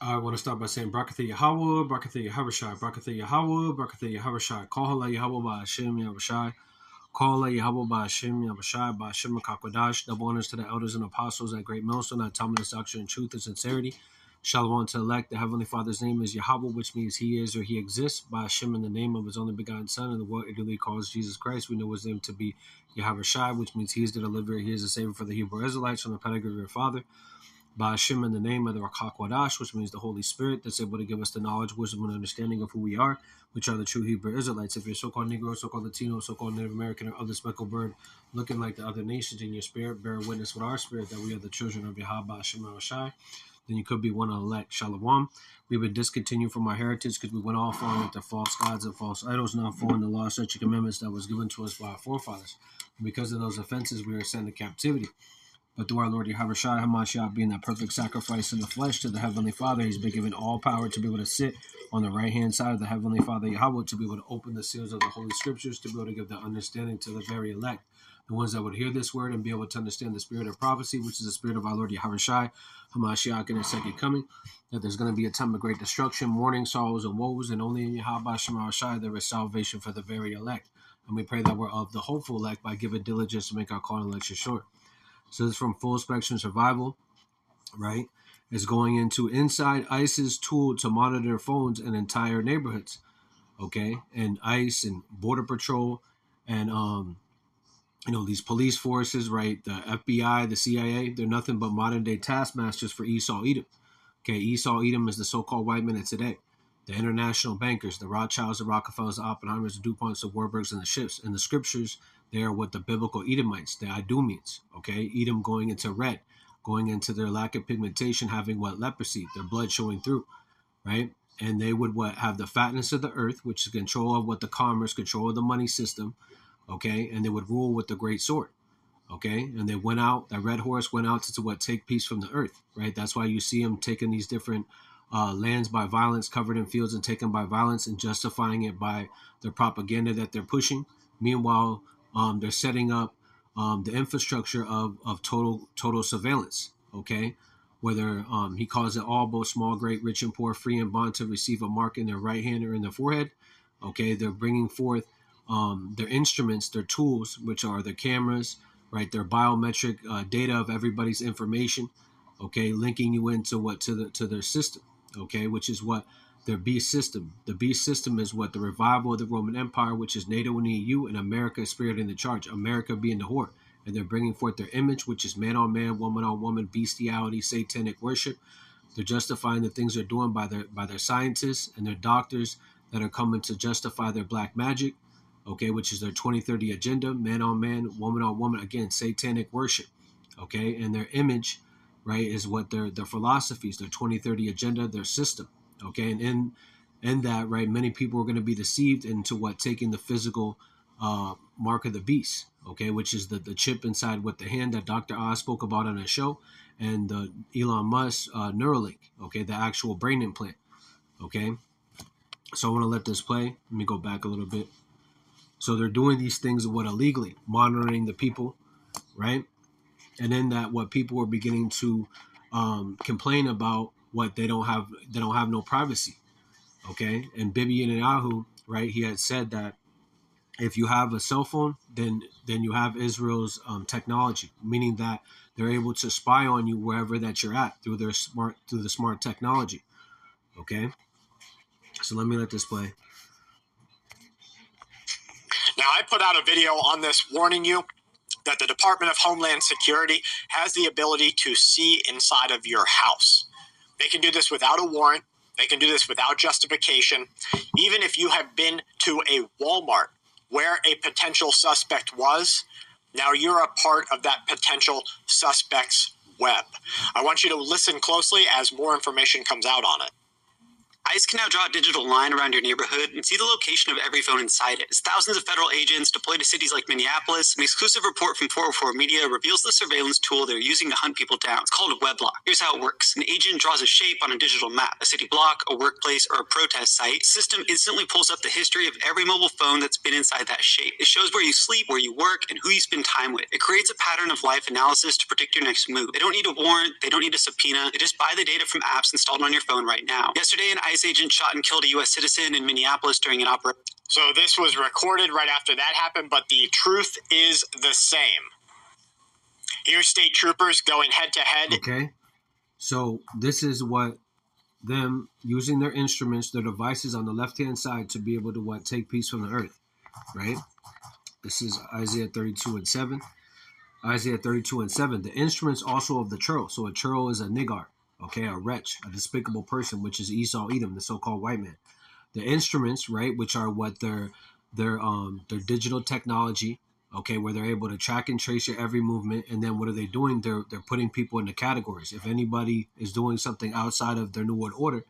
I want to start by saying Brakatha Yahweh, Brakatha Yahushai, Brakatha Yahweh, Brakatha Yahushai, Kohala Yahweh by Hashem Yahushai, Kohala Yahweh by Hashem Yahushai, by Hashem Kakwadash. Double honors to the elders and apostles at Great Millstone, that taught me this doctrine in truth and sincerity. Shalom to elect. The Heavenly Father's name is Yahweh, which means He is or He exists. By Hashem, in the name of His only begotten Son, and the world Italy calls Jesus Christ. We know His name to be Yahushai, which means He is the deliverer, He is the Savior for the Hebrew Israelites from the pedigree of their father. By Hashem, in the name of the Rakakwadash, which means the Holy Spirit, that's able to give us the knowledge, wisdom, and understanding of who we are, which are the true Hebrew Israelites. If you're so-called Negro, so-called Latino, so-called Native American, or other speckled bird looking like the other nations in your spirit, bear witness with our spirit that we are the children of Yahweh Hashem Shai, then you could be one of the elect. Shalom. We've been discontinued from our heritage because we went off on it, the false gods and false idols, not following the law, statutes, commandments that was given to us by our forefathers. And because of those offenses, we were sent into captivity. But through our Lord Yahushua HaMashiach being that perfect sacrifice in the flesh to the Heavenly Father, He's been given all power to be able to sit on the right-hand side of the Heavenly Father Yahweh, to be able to open the seals of the Holy Scriptures, to be able to give the understanding to the very elect, the ones that would hear this word and be able to understand the spirit of prophecy, which is the spirit of our Lord Yahushua HaMashiach in His second coming, that there's going to be a time of great destruction, mourning, sorrows, and woes, and only in Yahweh Shai there is salvation for the very elect. And we pray that we're of the hopeful elect by giving diligence to make our call and election short. So this is from Full Spectrum Survival, right? It's going into inside ICE's tool to monitor phones in entire neighborhoods, okay? And ICE and Border Patrol and, these police forces, right? The FBI, the CIA, they're nothing but modern day taskmasters for Esau Edom. Okay, Esau Edom is the so-called white men of today. The international bankers, the Rothschilds, the Rockefellers, the Oppenheimers, the DuPonts, the Warburgs, and the Schiffs. In the scriptures, they are what the biblical Edomites, the Idumeans, okay? Edom going into red, going into their lack of pigmentation, having what? Leprosy, their blood showing through, right? And they would have the fatness of the earth, which is control of what the commerce, control of the money system, okay? And they would rule with the great sword, okay? And they went out, that red horse went out to take peace from the earth, right? That's why you see them taking these different lands by violence, covered in fields and taken by violence, and justifying it by the propaganda that they're pushing. Meanwhile, they're setting up the infrastructure of total surveillance, okay? Whether he calls it all, both small, great, rich, and poor, free and bond to receive a mark in their right hand or in their forehead, okay? They're bringing forth their instruments, their tools, which are their cameras, right? Their biometric data of everybody's information, okay? Linking you into to their system. Okay, which is what their beast system. The beast system is what the revival of the Roman Empire, which is NATO and EU, and America is spearheading the charge. America being the whore, and they're bringing forth their image, which is man on man, woman on woman, bestiality, satanic worship. They're justifying the things they're doing by their scientists and their doctors that are coming to justify their black magic. Okay, which is their 2030 agenda, man on man, woman on woman. Again, satanic worship. Okay, and their image, right, is what their philosophies, their 2030 agenda, their system, okay? And in that, right, many people are going to be deceived into taking the physical mark of the beast, okay, which is the chip inside with the hand that Dr. Oz spoke about on his show, and the Elon Musk Neuralink, okay, the actual brain implant, okay? So I want to let this play. Let me go back a little bit. So they're doing these things illegally, monitoring the people, right? And then that what people are beginning to complain about, what they don't have no privacy, okay? And Bibi Netanyahu, right, he had said that if you have a cell phone, then you have Israel's technology, meaning that they're able to spy on you wherever that you're at through the smart technology, okay? So let me let this play. Now, I put out a video on this warning you that the Department of Homeland Security has the ability to see inside of your house. They can do this without a warrant. They can do this without justification. Even if you have been to a Walmart where a potential suspect was, now you're a part of that potential suspect's web. I want you to listen closely as more information comes out on it. ICE can now draw a digital line around your neighborhood and see the location of every phone inside it. As thousands of federal agents deployed to cities like Minneapolis, an exclusive report from 404 Media reveals the surveillance tool they're using to hunt people down. It's called Webloc. Here's how it works. An agent draws a shape on a digital map, a city block, a workplace, or a protest site. The system instantly pulls up the history of every mobile phone that's been inside that shape. It shows where you sleep, where you work, and who you spend time with. It creates a pattern of life analysis to predict your next move. They don't need a warrant. They don't need a subpoena. They just buy the data from apps installed on your phone right now. Yesterday, an ICE agent shot and killed a U.S. citizen in Minneapolis during an operation. So this was recorded right after that happened, but the truth is the same. Here's state troopers going head to head. Okay. So this is what them using their instruments, their devices on the left-hand side to be able to take peace from the earth, right? This is Isaiah 32:7. Isaiah 32:7. The instruments also of the Churl. So a Churl is a niggard, okay, a wretch, a despicable person, which is Esau Edom, the so-called white man. The instruments, right, which are what their digital technology, okay, where they're able to track and trace your every movement. And then what are they doing? They're putting people into categories. If anybody is doing something outside of their New World Order,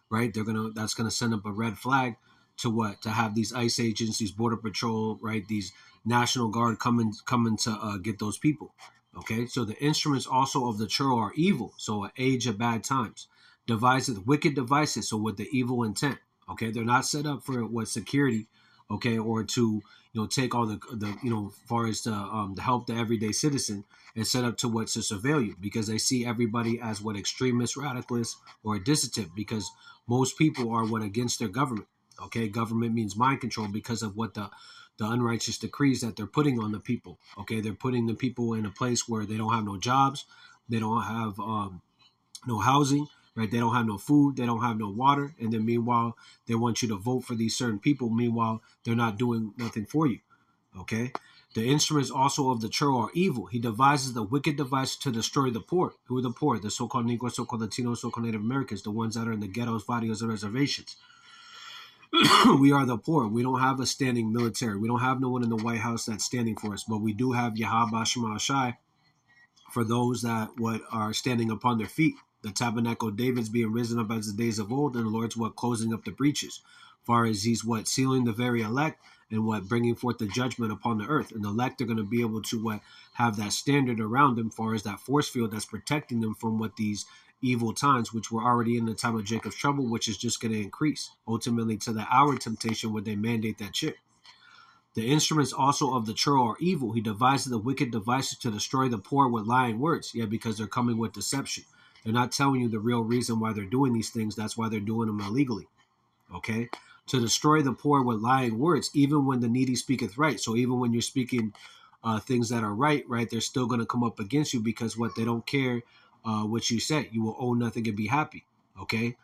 right, that's gonna send up a red flag to have these ICE agents, these Border Patrol, right, these National Guard coming to get those people. Okay, so the instruments also of the Churl are evil, so an age of bad times, devices, wicked devices, so with the evil intent. Okay, they're not set up for security, okay, or to take all the as far as to help the everyday citizen, and set up to to surveil you, because they see everybody as extremist, radicalist, or a dissident, because most people are against their government. Okay, government means mind control because of what the unrighteous decrees that they're putting on the people. Okay, they're putting the people in a place where they don't have no jobs, they don't have no housing, right? They don't have no food, they don't have no water, and then meanwhile they want you to vote for these certain people. Meanwhile, they're not doing nothing for you. Okay, the instruments also of the Churl are evil. He devises the wicked device to destroy the poor. Who are the poor? The so-called Negroes, so-called Latinos, so-called Native Americans, the ones that are in the ghettos, barrios, and reservations. We are the poor. We don't have a standing military. We don't have no one in the White House that's standing for us, but we do have Yahweh Shema Shai for those that are standing upon their feet. The tabernacle of David's being risen up as the days of old, and the Lord's closing up the breaches. Far as he's sealing the very elect, and bringing forth the judgment upon the earth. And the elect are going to be able to have that standard around them, far as that force field that's protecting them from these evil times, which were already in the time of Jacob's trouble, which is just going to increase ultimately to the hour temptation where they mandate that chip. The instruments also of the Churl are evil. He devises the wicked devices to destroy the poor with lying words. Yeah, because they're coming with deception. They're not telling you the real reason why they're doing these things. That's why they're doing them illegally. Okay? To destroy the poor with lying words, even when the needy speaketh right. So even when you're speaking things that are right, they're still going to come up against you, because they don't care what you say. You will own nothing and be happy. Okay?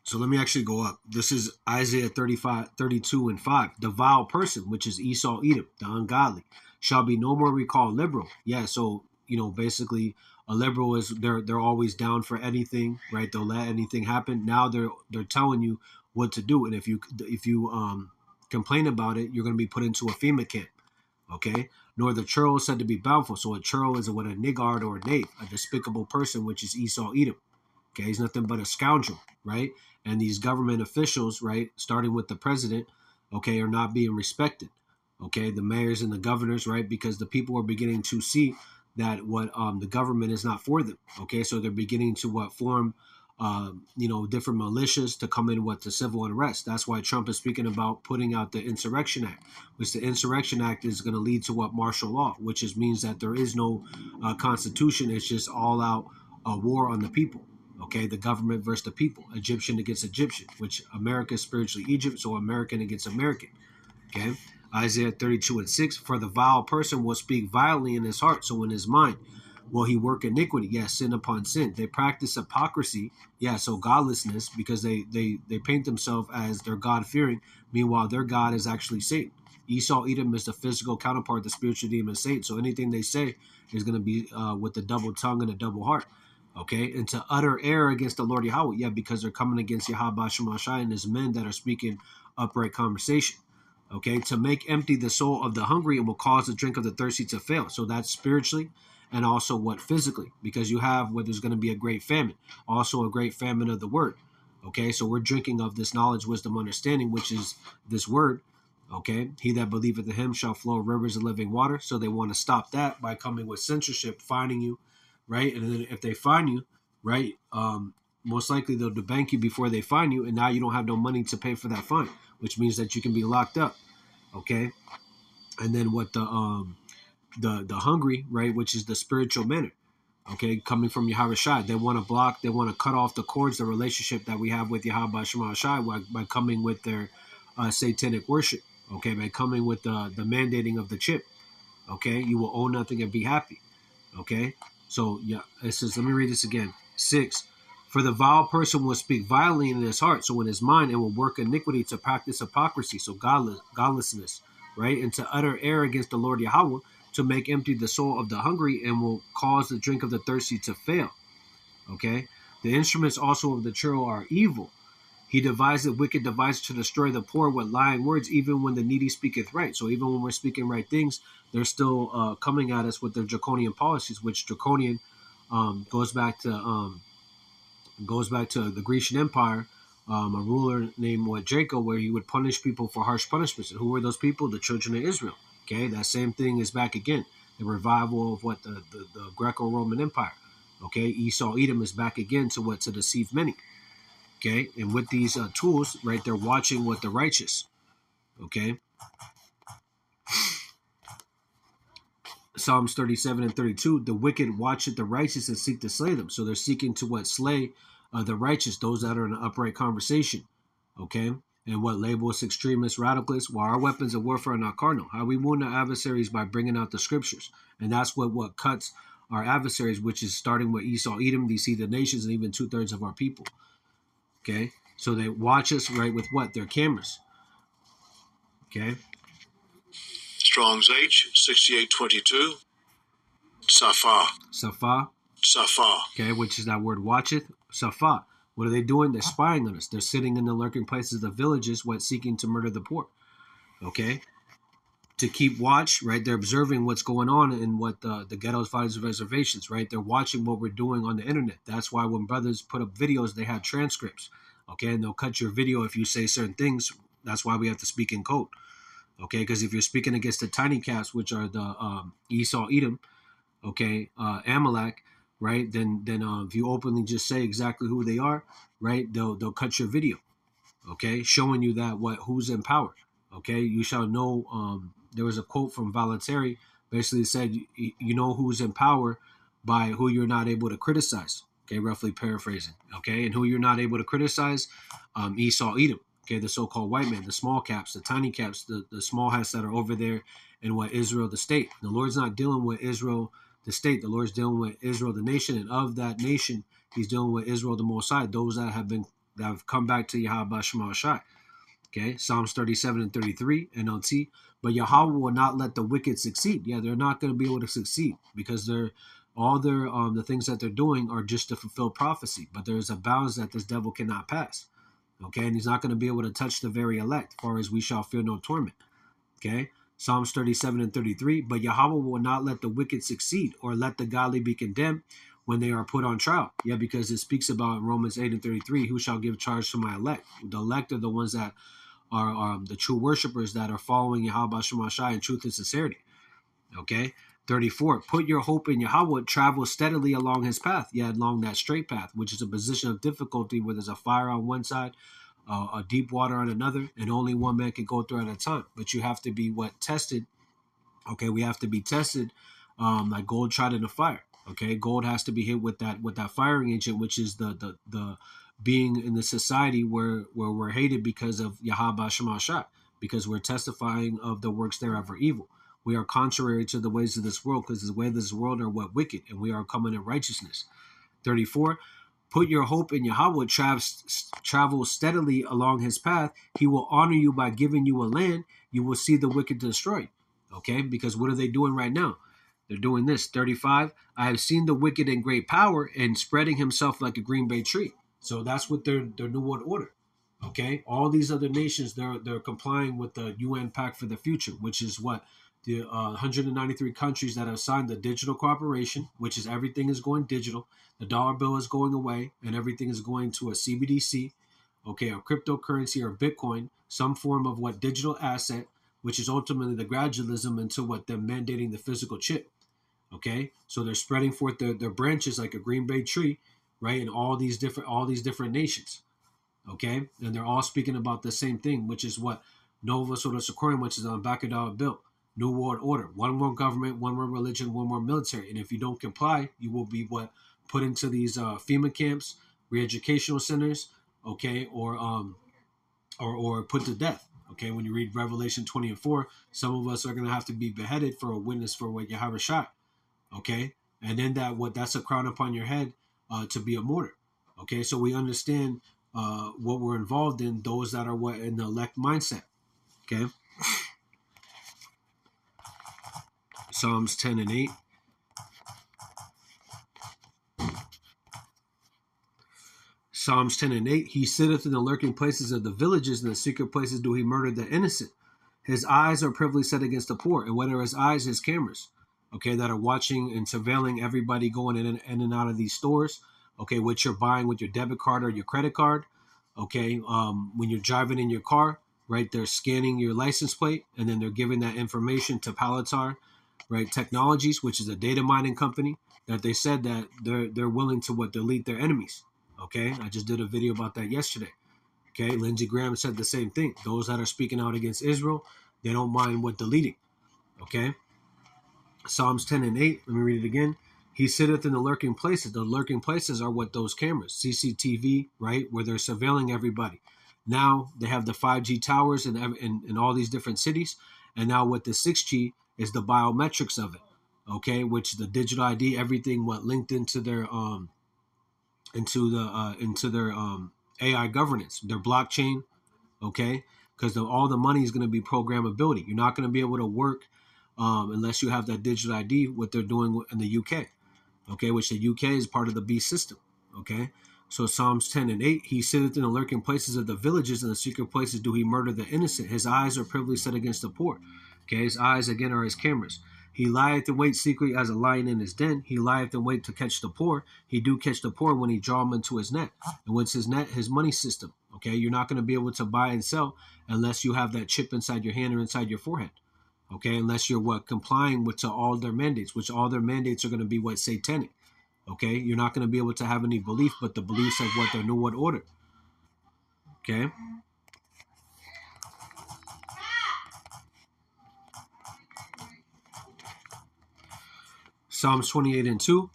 So let me actually go up. This is Isaiah 32:5. The vile person, which is Esau Edom, the ungodly, shall be no more recalled liberal. Yeah, so basically a liberal is they're always down for anything, right? They'll let anything happen. Now they're telling you what to do, and if you complain about it, you're going to be put into a FEMA camp. Okay? Nor the Churl is said to be bountiful. So a Churl is a niggard or a knave, a despicable person, which is Esau Edom. Okay, he's nothing but a scoundrel, right? And these government officials, right, starting with the president, okay, are not being respected. Okay, the mayors and the governors, right, because the people are beginning to see that the government is not for them. Okay, so they're beginning to form different militias to come in to civil unrest. That's why Trump is speaking about putting out the Insurrection Act, which the Insurrection Act is going to lead to martial law, which means that there is no constitution. It's just all out war on the people. Okay, the government versus the people, Egyptian against Egyptian, which America is spiritually Egypt, so American against American. Okay, Isaiah 32:6, for the vile person will speak violently in his heart, so in his mind will he work iniquity, yes, sin upon sin. They practice hypocrisy, yeah, so godlessness, because they paint themselves as they're God-fearing, meanwhile their God is actually Satan. Esau Edom is the physical counterpart of the spiritual demon Satan, so anything they say is going to be with a double tongue and a double heart. Okay, and to utter error against the Lord Yahweh, yeah, because they're coming against Yahweh Shema Shai and his men that are speaking upright conversation. Okay, to make empty the soul of the hungry and will cause the drink of the thirsty to fail. So that's spiritually and also physically, because you have there's going to be a great famine, also a great famine of the word. Okay, so we're drinking of this knowledge, wisdom, understanding, which is this word. Okay, he that believeth in him shall flow rivers of living water. So they want to stop that by coming with censorship, finding you, right? And then if they find you, right, most likely they'll debank you before they find you, and now you don't have no money to pay for that fine, which means that you can be locked up. Okay, and then what the hungry, right, which is the spiritual manner. Okay, coming from Yahweh Shai, they want to block, they want to cut off the cords, the relationship that we have with Yahweh Shema Shai by coming with their satanic worship. Okay, by coming with the mandating of the chip. Okay, you will own nothing and be happy. Okay, so yeah, it says, let me read this again. 6. For the vile person will speak violently in his heart, so in his mind, it will work iniquity to practice hypocrisy, so godlessness, right, and to utter error against the Lord Yahweh, to make empty the soul of the hungry, and will cause the drink of the thirsty to fail. Okay, the instruments also of the churl are evil. He devised wicked devices to destroy the poor with lying words, even when the needy speaketh right. So even when we're speaking right things, they're still coming at us with their draconian policies, which draconian goes back to the Grecian Empire, a ruler named Jacob, where he would punish people for harsh punishments. And who were those people? The children of Israel. Okay, that same thing is back again. The revival of the Greco-Roman Empire. Okay, Esau Edom is back again to deceive many. Okay, and with these tools, right, they're watching what the righteous. Okay, Psalms 37 and 32, the wicked watcheth the righteous and seek to slay them. So they're seeking to slay the righteous, those that are in an upright conversation. Okay, and what label us extremists, radicalists? Well, our weapons of warfare are not carnal. How we wound our adversaries by bringing out the scriptures, and that's what cuts our adversaries, which is starting with Esau, Edom, these heathen nations, and even 2/3 of our people. Okay, so they watch us, right, with what? Their cameras. Okay. Strong's H, 6822. Safa. Safa. Safa. Okay, which is that word watcheth. Safa. What are they doing? They're spying on us. They're sitting in the lurking places of the villages, seeking to murder the poor. Okay. To keep watch, right? They're observing what's going on in what the ghettos, villages, reservations, right? They're watching what we're doing on the internet. That's why when brothers put up videos, they have transcripts. Okay, and they'll cut your video if you say certain things. That's why we have to speak in code. Okay, because if you're speaking against the tiny cats, which are the Esau, Edom, okay, Amalek, right? Then if you openly just say exactly who they are, right? They'll cut your video. Okay, showing you that who's in power. Okay, you shall know. There was a quote from Voluntary, basically said, you know who's in power by who you're not able to criticize. Okay, roughly paraphrasing. Okay, and who you're not able to criticize, Esau, Edom. Okay, the so-called white man, the small caps, the tiny caps, the small hats that are over there in Israel, the state. The Lord's not dealing with Israel, the state. The Lord's dealing with Israel, the nation, and of that nation, He's dealing with Israel, the Most High, those that have come back to Yahweh Shema Shai. Okay, Psalms 37 and 33, NLT. But Yahweh will not let the wicked succeed. Yeah, they're not going to be able to succeed because the things that they're doing are just to fulfill prophecy. But there's a bounds that this devil cannot pass. Okay, and he's not going to be able to touch the very elect, as far as we shall feel no torment. Okay, Psalms 37 and 33. But Yahweh will not let the wicked succeed, or let the godly be condemned when they are put on trial. Yeah, because it speaks about in Romans 8 and 33, who shall give charge to my elect? The elect are the ones that are the true worshipers that are following Yahweh Shema Shai in truth and sincerity. Okay, 34. Put your hope in Yahweh, travel steadily along his path, along that straight path, which is a position of difficulty where there's a fire on one side, a deep water on another, and only one man can go through at a time. But you have to be tested. Okay, we have to be tested like gold tried in a fire. Okay, gold has to be hit with that firing agent, which is the being in the society where we're hated because of Yahweh Shema Shai, because we're testifying of the works thereof are evil. We are contrary to the ways of this world, because the ways of this world are wicked, and we are coming in righteousness. 34. Put your hope in Yahweh, travel steadily along his path. He will honor you by giving you a land. You will see the wicked destroyed. Okay, because what are they doing right now? They're doing this. 35. I have seen the wicked in great power and spreading himself like a green bay tree. So that's what their New World Order. Okay, all these other nations, they're complying with the UN Pact for the Future, which is what the 193 countries that have signed the digital cooperation, which is everything is going digital. The dollar bill is going away, and everything is going to a CBDC. okay, or cryptocurrency or Bitcoin, some form of what digital asset, which is ultimately the gradualism into what they're mandating the physical chip. Okay, so they're spreading forth their branches like a Green Bay tree, right, in all these different nations. Okay, and they're all speaking about the same thing, which is what Nova Soda Sequoia, which is on the back of dollar bill. New World Order, one more government, one more religion, one more military, and if you don't comply, you will be what put into these FEMA camps, re-educational centers, okay, or put to death. Okay, when you read Revelation 20 and 4, some of us are going to have to be beheaded for a witness for what Yahweh shot. Okay, and then that's a crown upon your head to be a martyr. Okay, so we understand what we're involved in, those that are what in the elect mindset. Okay, Psalms 10 and 8. Psalms 10 and 8. He sitteth in the lurking places of the villages, and the secret places do he murder the innocent. His eyes are privily set against the poor, and what are his eyes? His cameras, okay, that are watching and surveilling everybody going in and out of these stores, okay, what you're buying with your debit card or your credit card, okay, when you're driving in your car, right, they're scanning your license plate, and then they're giving that information to Palatar, right, Technologies, which is a data mining company, that they said that they're willing to delete their enemies. Okay, I just did a video about that yesterday. Okay, Lindsey Graham said the same thing. Those that are speaking out against Israel, they don't mind what deleting. Okay, Psalms 10 and 8. Let me read it again. He sitteth in the lurking places. The lurking places are what those cameras, CCTV, right, where they're surveilling everybody. Now they have the 5G towers in all these different cities, and now with the 6G is the biometrics of it. Okay, which the digital ID, everything what linked into their AI governance, their blockchain, okay? Because all the money is going to be programmability. You're not going to be able to work unless you have that digital ID, what they're doing in the UK, okay? Which the UK is part of the beast system, okay? So Psalms 10 and 8, he sitteth in the lurking places of the villages, and the secret places do he murder the innocent. His eyes are privily set against the poor, okay? His eyes, again, are his cameras. He lieth in wait secretly as a lion in his den. He lieth in wait to catch the poor. He do catch the poor when he draw them into his net. And what's his net? His money system. Okay, you're not going to be able to buy and sell unless you have that chip inside your hand or inside your forehead. Okay, unless you're complying with to all their mandates, which all their mandates are going to be satanic. Okay, you're not going to be able to have any belief, but the beliefs of what the New World Order. Okay. Psalms 28 and 2,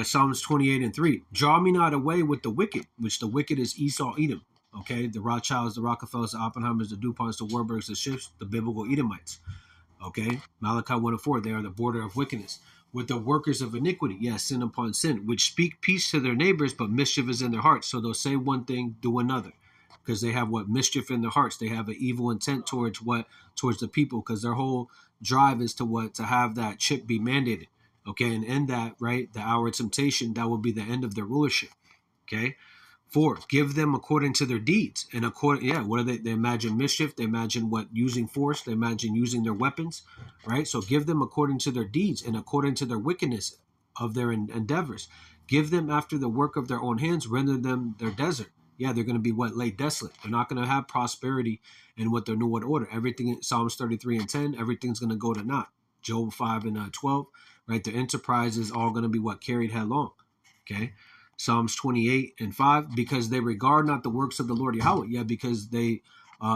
Psalms 28 and 3. Draw me not away with the wicked, which the wicked is Esau, Edom. Okay, the Rothschilds, the Rockefellers, the Oppenheimers, the DuPonts, the Warburgs, the Schiffs, the biblical Edomites. Okay, Malachi 1 and 4, they are the border of wickedness. With the workers of iniquity, yes, sin upon sin, which speak peace to their neighbors, but mischief is in their hearts. So they'll say one thing, do another, because they have mischief in their hearts. They have an evil intent towards the people, because their whole drive is to have that chip be mandated. Okay, and end that, right, the hour of temptation, that will be the end of their rulership. Okay. 4, give them according to their deeds. And what are they? They imagine mischief. They imagine using force. They imagine using their weapons, right? So give them according to their deeds and according to their wickedness of their endeavors. Give them after the work of their own hands. Render them their desert. Yeah, they're going to be laid desolate. They're not going to have prosperity in what their New World Order. Everything, Psalms 33 and 10, everything's going to go to naught. Job 5 and 12, right? Their enterprise is all going to be carried headlong. Okay. Psalms 28 and 5, because they regard not the works of the Lord Yahweh. Yeah, because they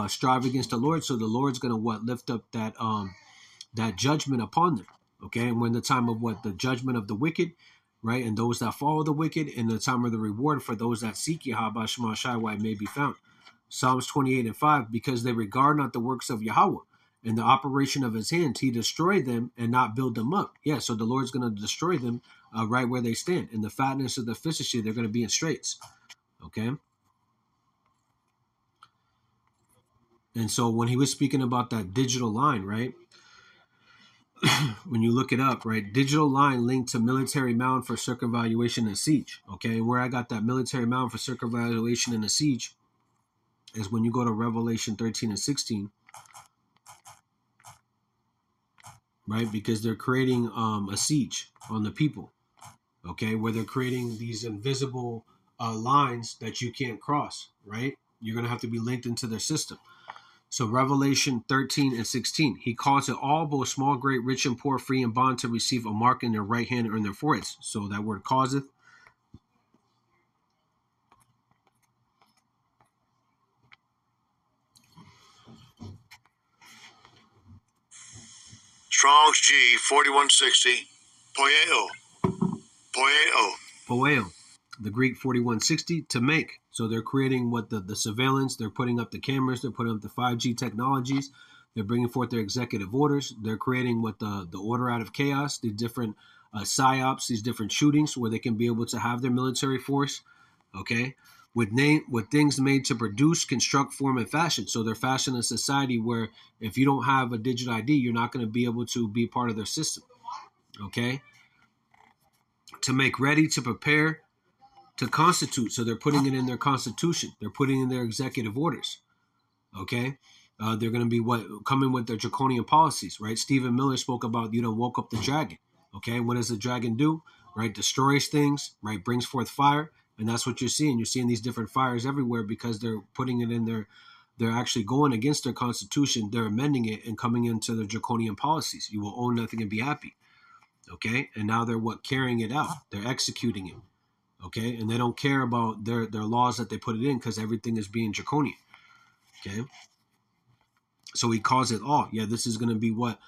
strive against the Lord. So the Lord's going to lift up that judgment upon them. Okay, and we're in the time of the judgment of the wicked, right? And those that follow the wicked, and the time of the reward for those that seek Yahweh Shema Shai, why it may be found. Psalms 28 and 5, because they regard not the works of Yahweh and the operation of his hands, he destroyed them and not build them up. Yeah, so the Lord's going to destroy them right where they stand. In the fatness of the efficiency, they're going to be in straits. Okay. And so when he was speaking about that digital line, right? When you look it up, right? Digital line linked to military mound for circumvaluation and siege. Okay. Where I got that military mound for circumvaluation and a siege is when you go to Revelation 13 and 16. Right? Because they're creating a siege on the people. Okay, where they're creating these invisible lines that you can't cross, right? You're going to have to be linked into their system. So Revelation 13 and 16, he calls it all, both small, great, rich, and poor, free and bond, to receive a mark in their right hand or in their foreheads. So that word causeth. Strong's G 4160. Poieo. Poieo. Poeo. The Greek 4160, to make. So they're creating what the surveillance, they're putting up the cameras, they're putting up the 5G technologies, they're bringing forth their executive orders, they're creating what the order out of chaos, the different psyops, these different shootings where they can be able to have their military force, okay, with things made to produce, construct, form, and fashion. So they're fashioning a society where if you don't have a digital ID, you're not going to be able to be part of their system, okay? To make ready, to prepare, to constitute. So they're putting it in their constitution. They're putting in their executive orders. Okay. They're going to be coming with their draconian policies, right? Stephen Miller spoke about, you done woke up the dragon. Okay. What does the dragon do? Right? Destroys things, right? Brings forth fire. And that's what you're seeing. You're seeing these different fires everywhere because they're putting it in they're actually going against their constitution. They're amending it and coming into their draconian policies. You will own nothing and be happy. Okay. And now they're carrying it out. They're executing it. Okay, and they don't care about their laws that they put it in because everything is being draconian. Okay, so he calls it all. Yeah, this is going to be what?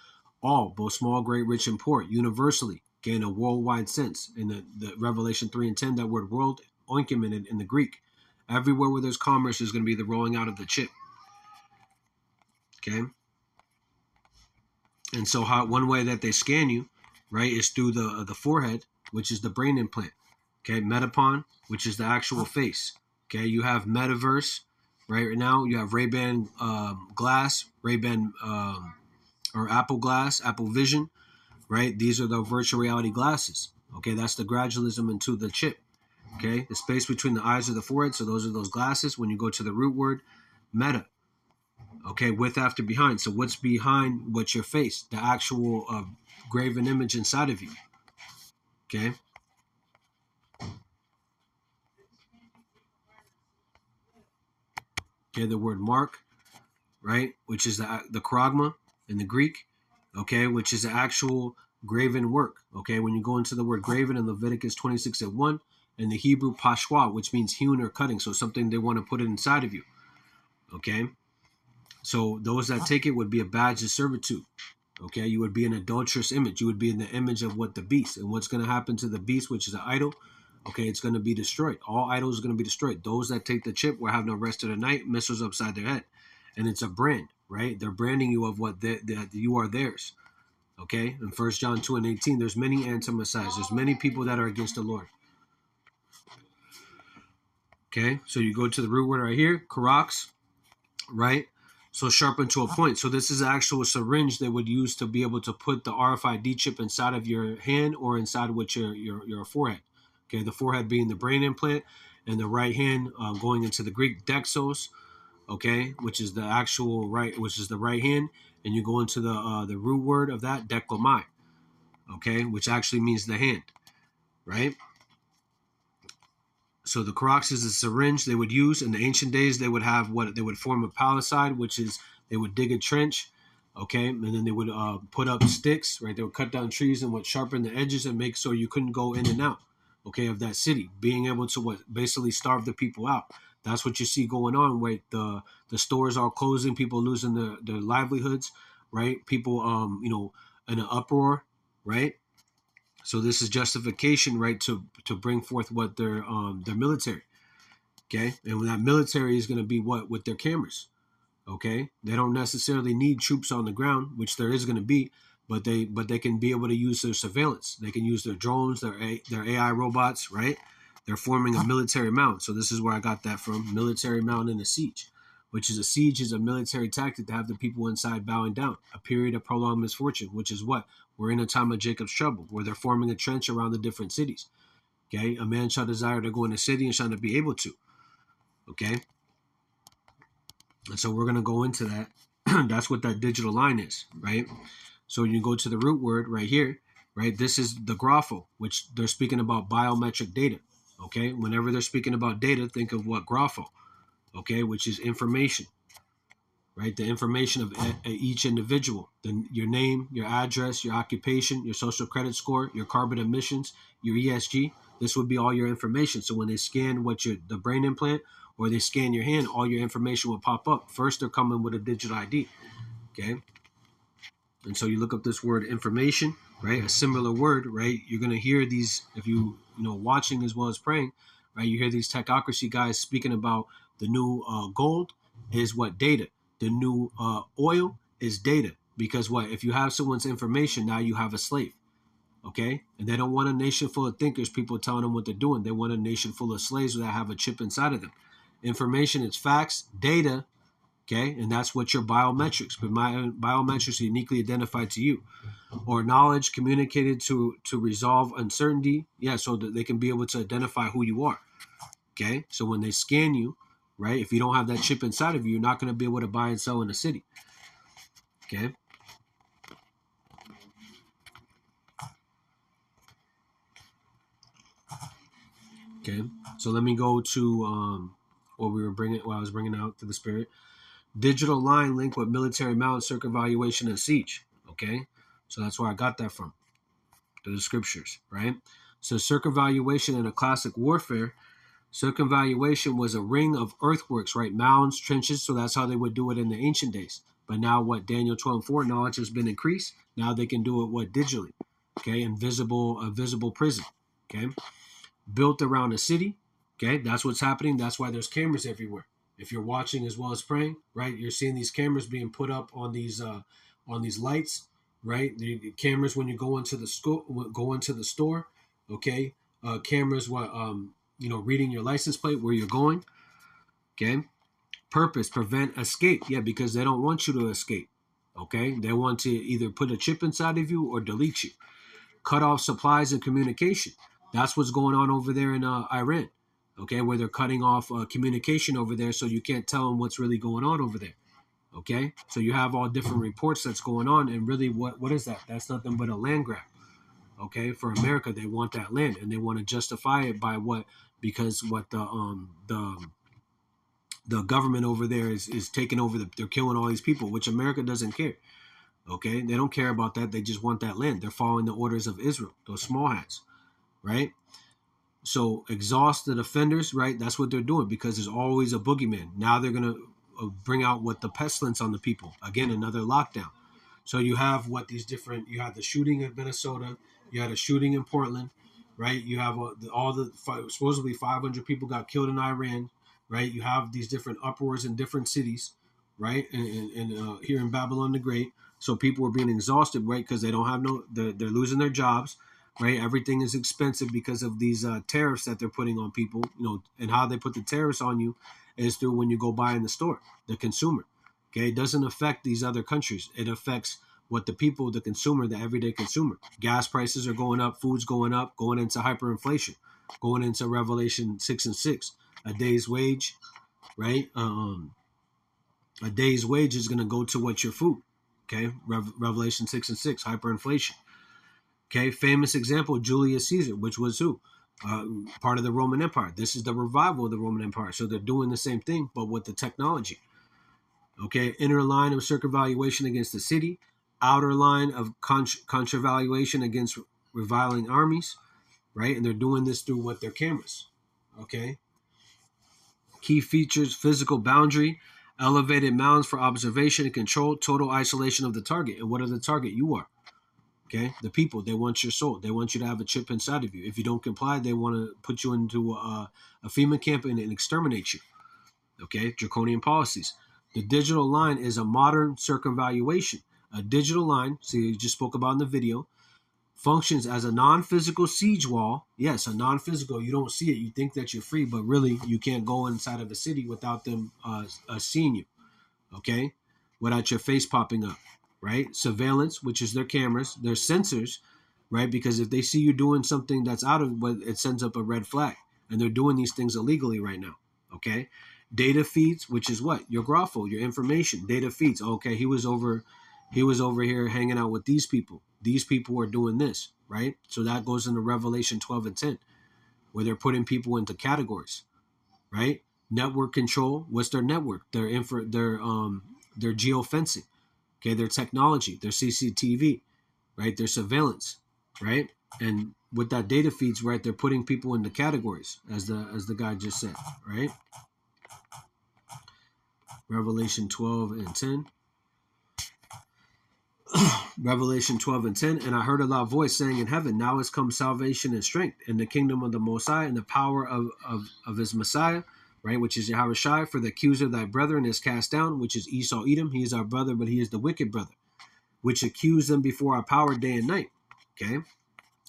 All, both small, great, rich, and poor, universally, okay, in a worldwide sense. In the Revelation 3 and 10, that word world, oinkum in the Greek. Everywhere where there's commerce is going to be the rolling out of the chip. Okay, and so one way that they scan you, right, is through the forehead, which is the brain implant. Okay, Metapon, which is the actual face. Okay, you have Metaverse, right now. You have Ray-Ban Glass, Ray-Ban or Apple Glass, Apple Vision, right? These are the virtual reality glasses. Okay, that's the gradualism into the chip. Okay, the space between the eyes or the forehead. So those are those glasses. When you go to the root word, meta. Okay, with, after, behind. So what's behind what's your face? The actual graven image inside of you. Okay. Okay, the word mark, right, which is the charagma in the Greek, okay, which is the actual graven work. Okay, when you go into the word graven in Leviticus 26 and 1, and the Hebrew pashwa, which means hewn or cutting, so something they want to put it inside of you. Okay, so those that take it would be a badge of servitude. Okay, you would be an adulterous image. You would be in the image of what the beast, and what's going to happen to the beast, which is an idol. Okay, it's going to be destroyed. All idols are going to be destroyed. Those that take the chip will have no rest of the night, missiles upside their head. And it's a brand, right? They're branding you of what you are theirs. Okay, in 1 John 2 and 18, there's many anti-messiahs. There's many people that are against the Lord. Okay, so you go to the root word right here, karax, right? So sharpened to a point. So this is an actual syringe they would use to be able to put the RFID chip inside of your hand or inside with your forehead. Okay, the forehead being the brain implant, and the right hand going into the Greek dexos, okay, which is the actual which is the right hand, and you go into the root word of that, deklomai, okay, which actually means the hand, right? So the karax is a syringe they would use. In the ancient days, they would have they would form a palisade, which is they would dig a trench, okay, and then they would put up sticks, right? They would cut down trees and would sharpen the edges and make so you couldn't go in and out. Okay, of that city, being able to basically starve the people out. That's what you see going on, right? The stores are closing, people losing their livelihoods, right? People, in an uproar, right? So this is justification, right, to bring forth what their military, okay? And when that military is going to be with their cameras, okay? They don't necessarily need troops on the ground, which there is going to be, but they can be able to use their surveillance. They can use their drones, their AI robots, right? They're forming a military mount. So this is where I got that from, military mount in a siege, which is a siege is a military tactic to have the people inside bowing down, a period of prolonged misfortune, which is what? We're in a time of Jacob's trouble, where they're forming a trench around the different cities, okay? A man shall desire to go in a city and shall not be able to, okay? And so we're going to go into that. That's what that digital line is, right? So you go to the root word right here, right? This is the grapho, which they're speaking about biometric data, okay? Whenever they're speaking about data, think of what grapho, okay, which is information, right? The information of each individual, your name, your address, your occupation, your social credit score, your carbon emissions, your ESG. This would be all your information. So when they scan the brain implant, or they scan your hand, all your information will pop up. First, they're coming with a digital ID, okay? And so you look up this word information, right? A similar word, right? You're going to hear these, if watching as well as praying, right? You hear these technocracy guys speaking about the new gold is what? Data. The new oil is data. Because what? If you have someone's information, now you have a slave, okay? And they don't want a nation full of thinkers, people telling them what they're doing. They want a nation full of slaves that have a chip inside of them. Information is facts, data, okay? And that's what your biometrics, but my biometrics are uniquely identified to you. Or knowledge communicated to resolve uncertainty, yeah, so that they can be able to identify who you are, okay? So when they scan you, right, if you don't have that chip inside of you, you're not going to be able to buy and sell in the city, okay? Okay, so let me go to what I was bringing out to the spirit. Digital line link with military mount, circumvaluation, and siege. Okay, so that's where I got that from, the scriptures, right? So circumvaluation in a classic warfare, circumvaluation was a ring of earthworks, right? Mounds, trenches, so that's how they would do it in the ancient days. But now what Daniel 12:4, knowledge has been increased. Now they can do it digitally, okay? A visible prison, okay? Built around a city, okay? That's what's happening. That's why there's cameras everywhere. If you're watching as well as praying, right? You're seeing these cameras being put up on these lights, right? The cameras when you go into the store, okay? Cameras reading your license plate, where you're going, okay? Purpose, prevent escape, yeah, because they don't want you to escape, okay? They want to either put a chip inside of you or delete you. Cut off supplies and communication. That's what's going on over there in Iran, okay, where they're cutting off communication over there, so you can't tell them what's really going on over there, okay? So you have all different reports that's going on, and really, what is that? That's nothing but a land grab, okay? For America, they want that land, and they want to justify it by what? Because what the government over there is taking over. They're killing all these people, which America doesn't care. Okay, they don't care about that. They just want that land. They're following the orders of Israel, those small hats, right? So exhaust the offenders, right? That's what they're doing, because there's always a boogeyman. Now they're going to bring out the pestilence on the people. Again, another lockdown. So you have you have the shooting in Minnesota, you had a shooting in Portland, right? You have supposedly 500 people got killed in Iran, right? You have these different uproars in different cities, right? And here in Babylon the Great. So people are being exhausted, right? Because they don't have they're losing their jobs, right? Everything is expensive because of these tariffs that they're putting on people, and how they put the tariffs on you is through when you go buy in the store, the consumer. Okay, it doesn't affect these other countries. It affects what the people, the consumer, the everyday consumer. Gas prices are going up, food's going up, going into hyperinflation, going into Revelation 6:6. A day's wage, right? A day's wage is going to go to what's your food. Okay, Revelation 6:6, hyperinflation. Okay, famous example, Julius Caesar, which was who? Part of the Roman Empire. This is the revival of the Roman Empire. So they're doing the same thing, but with the technology. Okay, inner line of circumvaluation against the city, outer line of contravaluation against reviling armies, right? And they're doing this through their cameras. Okay. Key features: physical boundary, elevated mounds for observation and control, total isolation of the target. And what are the target? You are. Okay, the people, they want your soul. They want you to have a chip inside of you. If you don't comply, they want to put you into a FEMA camp and exterminate you. Okay, draconian policies. The digital line is a modern circumvaluation. A digital line, so you just spoke about in the video, functions as a non-physical siege wall. Yes, a non-physical. You don't see it. You think that you're free, but really you can't go inside of a city without them seeing you. Okay, without your face popping up. Right? Surveillance, which is their cameras, their sensors, right? Because if they see you doing something that's out of what, it sends up a red flag, and they're doing these things illegally right now. Okay, data feeds, which is what? Your grapho, your information. Data feeds. Okay, he was over here hanging out with these people. These people are doing this, right? So that goes into Revelation 12:10, where they're putting people into categories, right? Network control. What's their network? Their their geofencing. Okay, their technology, their CCTV, right? Their surveillance, right? And with that data feeds, right, they're putting people into categories, as the guy just said, right? Revelation 12 and 10. Revelation 12 and 10. And I heard a loud voice saying in heaven, now has come salvation and strength and the kingdom of the Most High and the power of his Messiah, right? Which is Yahweh Shai, for the accuser of thy brethren is cast down, which is Esau Edom. He is our brother, but he is the wicked brother, which accuse them before our power day and night. Okay.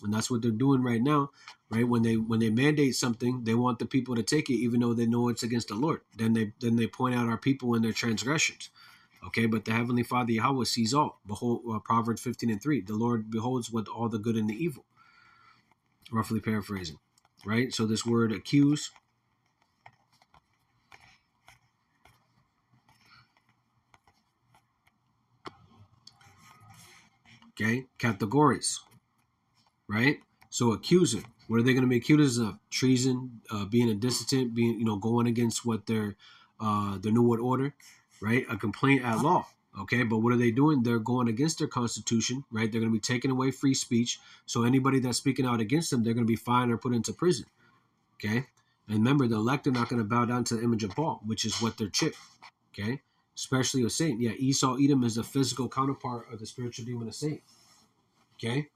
And that's what they're doing right now, right? When they mandate something, they want the people to take it, even though they know it's against the Lord. Then they point out our people in their transgressions. Okay, but the Heavenly Father Yahweh sees all. Behold, Proverbs 15 and 3. The Lord beholds what all the good and the evil. Roughly paraphrasing, right? So this word accuse. Okay, categories, right? So accuser. What are they going to be accused of? Treason, being a dissident, being going against what their New World Order, right? A complaint at law. Okay, but what are they doing? They're going against their constitution, right? They're going to be taking away free speech. So anybody that's speaking out against them, they're going to be fined or put into prison. Okay, and remember, the elect are not going to bow down to the image of Baal, which is what they're chipped. Okay, especially of Satan. Yeah, Esau Edom is the physical counterpart of the spiritual demon of Satan. Okay.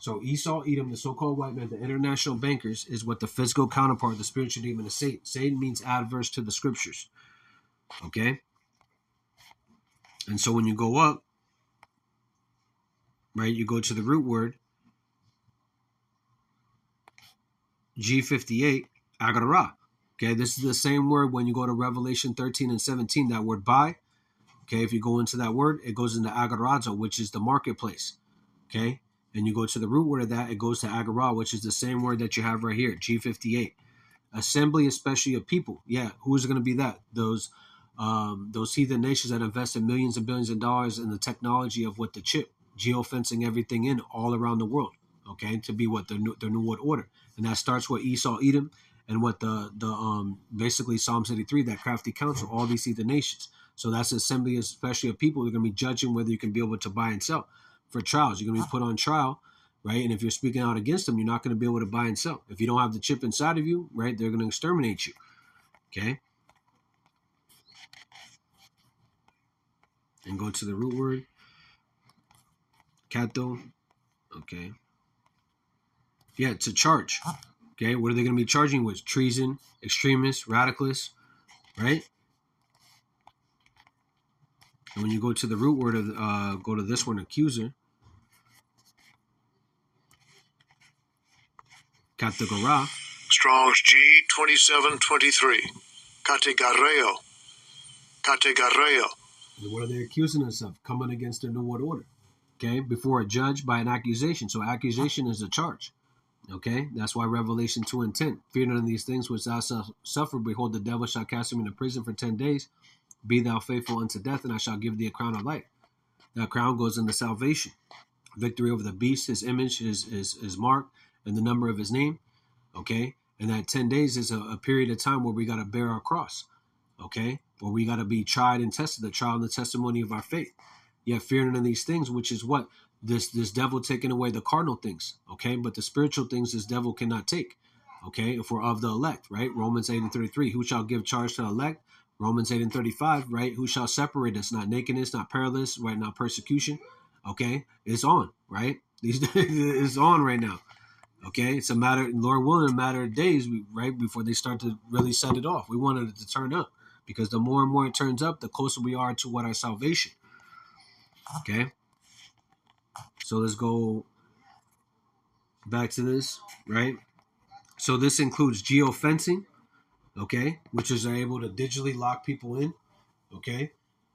So Esau, Edom, the so-called white man, the international bankers, is what the physical counterpart of the spiritual demon is Satan. Satan means adverse to the scriptures. Okay? And so when you go up, right, you go to the root word, G58, agarra. Okay, this is the same word when you go to Revelation 13 and 17, that word buy. Okay, if you go into that word, it goes into agarazo, which is the marketplace. Okay? And you go to the root word of that, it goes to agara, which is the same word that you have right here, G58. Assembly, especially of people. Yeah, who's going to be that? Those heathen nations that invested millions and billions of dollars in the technology of what the chip, geofencing everything in all around the world. Okay, to be what their new world order, and that starts with Esau, Edom, and what the basically Psalms 83, that crafty council, all these heathen nations. So that's assembly, especially of people. They're going to be judging whether you can be able to buy and sell for trials. You're going to be put on trial. Right, and if you're speaking out against them, you're not going to be able to buy and sell. If you don't have the chip inside of you, right, they're going to exterminate you. Okay, and go to the root word, kato. Okay, yeah, to charge. Okay, what are they going to be charging with? Treason, extremists, radicalists, right? And when you go to the root word of go to this one, accuser, kategora. Strong's G2723. Categareo. Categareo. What are they accusing us of? Coming against their new world order. Okay, before a judge by an accusation. So accusation is a charge. Okay, that's why Revelation 2 and 10. Fear none of these things which thou shalt suffer. Behold, the devil shall cast him into prison for 10 days. Be thou faithful unto death, and I shall give thee a crown of life. That crown goes into salvation. Victory over the beast, his image, his mark, and the number of his name. Okay, and that 10 days is a period of time where we got to bear our cross. Okay, where we got to be tried and tested, the trial and the testimony of our faith. Yet fear none of these things, which is what? This devil taking away the cardinal things, okay? But the spiritual things this devil cannot take, okay? If we're of the elect, right? Romans 8 and 33, who shall give charge to the elect? Romans 8 and 35, right? Who shall separate us? Not nakedness, not perilous, right? Not persecution, okay? It's on, right? It's on right now, okay? It's a matter, Lord willing, a matter of days, right? Before they start to really set it off. We wanted it to turn up, because the more and more it turns up, the closer we are to what our salvation, okay? So let's go back to this, right? So this includes geofencing, okay, which is able to digitally lock people in, okay?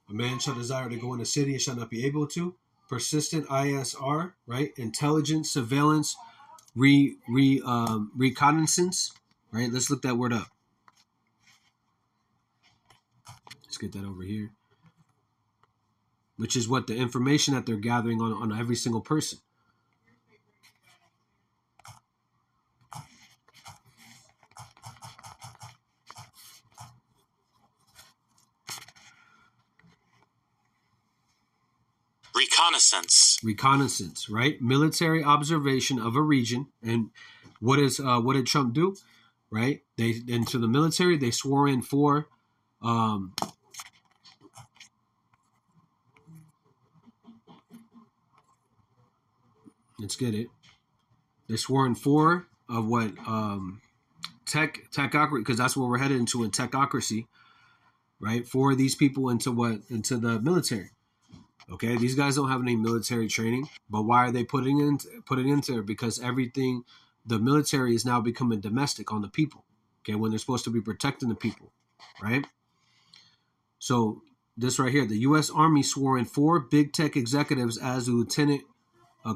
A man shall desire to go in a city and shall not be able to. Persistent ISR, right? Intelligence, surveillance, reconnaissance, right? Let's look that word up. Let's get that over here. Which is what the information that they're gathering on every single person. Reconnaissance, right? Military observation of a region. And what did Trump do? Right? Into the military, they swore in 4 let's get it. They swore in 4 of what techocracy, because that's what we're headed into in techocracy, right? 4 of these people into the military. Okay, these guys don't have any military training, but why are they putting into there? Because everything, the military is now becoming domestic on the people. Okay, when they're supposed to be protecting the people, right? So this right here, the U.S. Army swore in 4 big tech executives as lieutenant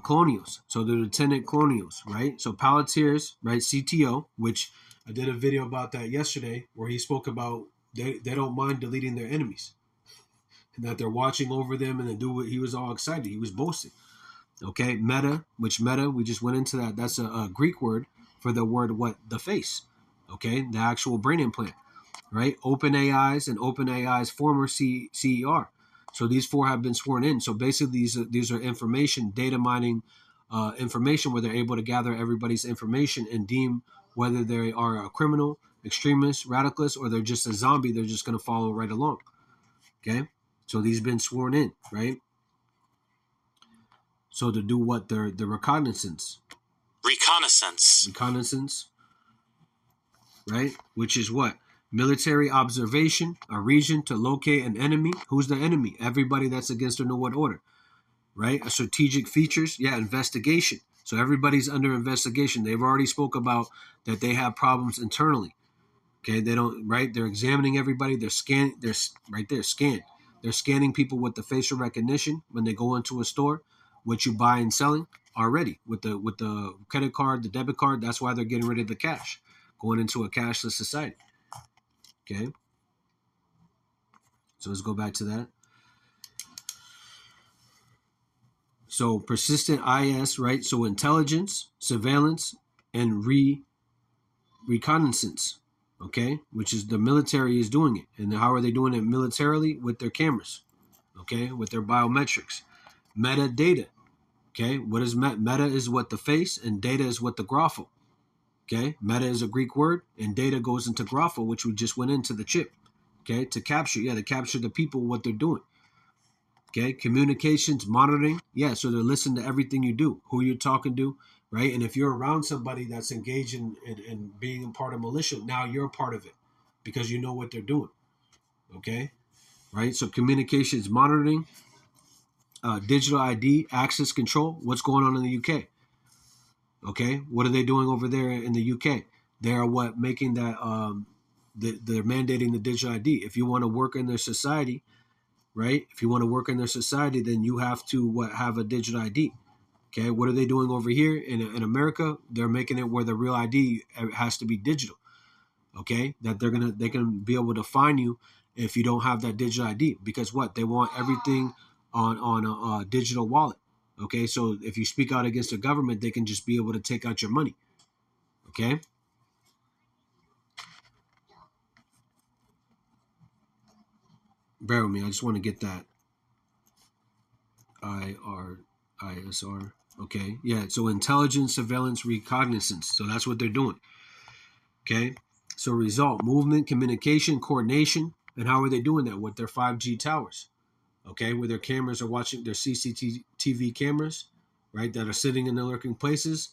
colonials. So the lieutenant colonials, right? So Palantir's, right? CTO, which I did a video about that yesterday, where he spoke about they don't mind deleting their enemies, and that they're watching over them, and they do what he was all excited. He was boasting. Okay, Meta, we just went into that. That's a Greek word for the word what? The face. Okay, the actual brain implant, right? OpenAI's and OpenAI's former CER. So these 4 have been sworn in. So basically, these are information, data mining information, where they're able to gather everybody's information and deem whether they are a criminal, extremist, radicalist, or they're just a zombie. They're just going to follow right along. Okay, so these been sworn in, right? So to do what? The reconnaissance. Reconnaissance, right? Which is what? Military observation, a region to locate an enemy. Who's the enemy? Everybody that's against the New World Order, right? A strategic features, investigation. So everybody's under investigation. They've already spoke about that they have problems internally. Okay, they don't, right? They're examining everybody. They're scanning. They're right there, scan. They're scanning people with the facial recognition when they go into a store. What you buy and selling already with the credit card, the debit card. That's why they're getting rid of the cash, going into a cashless society. Okay, so let's go back to that. So persistent IS, right? So intelligence, surveillance, and reconnaissance, okay? Which is the military is doing it. And how are they doing it militarily? With their cameras, okay? With their biometrics. MetaData, okay? What is meta is what the face, and data is what the grapho. Okay, meta is a Greek word, and data goes into grapho, which we just went into the chip. Okay, to capture the people, what they're doing. Okay, communications, monitoring. Yeah, so they're listening to everything you do, who you're talking to, right? And if you're around somebody that's engaged in being a part of militia, now you're a part of it because you know what they're doing. Okay, right? So communications, monitoring, digital ID, access control. What's going on in the UK? Okay, what are they doing over there in the UK? They're what making that they're mandating the digital ID. If you want to work in their society, right? If you want to work in their society, then you have to have a digital ID. Okay, what are they doing over here in America? They're making it where the real ID has to be digital. Okay, that they can be able to find you if you don't have that digital ID, because what they want everything on a digital wallet. Okay, so if you speak out against the government, they can just be able to take out your money. Okay. Bear with me. I just want to get that. ISR. Okay. Yeah. So intelligence, surveillance, reconnaissance. So that's what they're doing. Okay. So result, movement, communication, coordination. And how are they doing that? With their 5G towers. Okay. Where their cameras are watching, their CCTV cameras, right, that are sitting in their lurking places.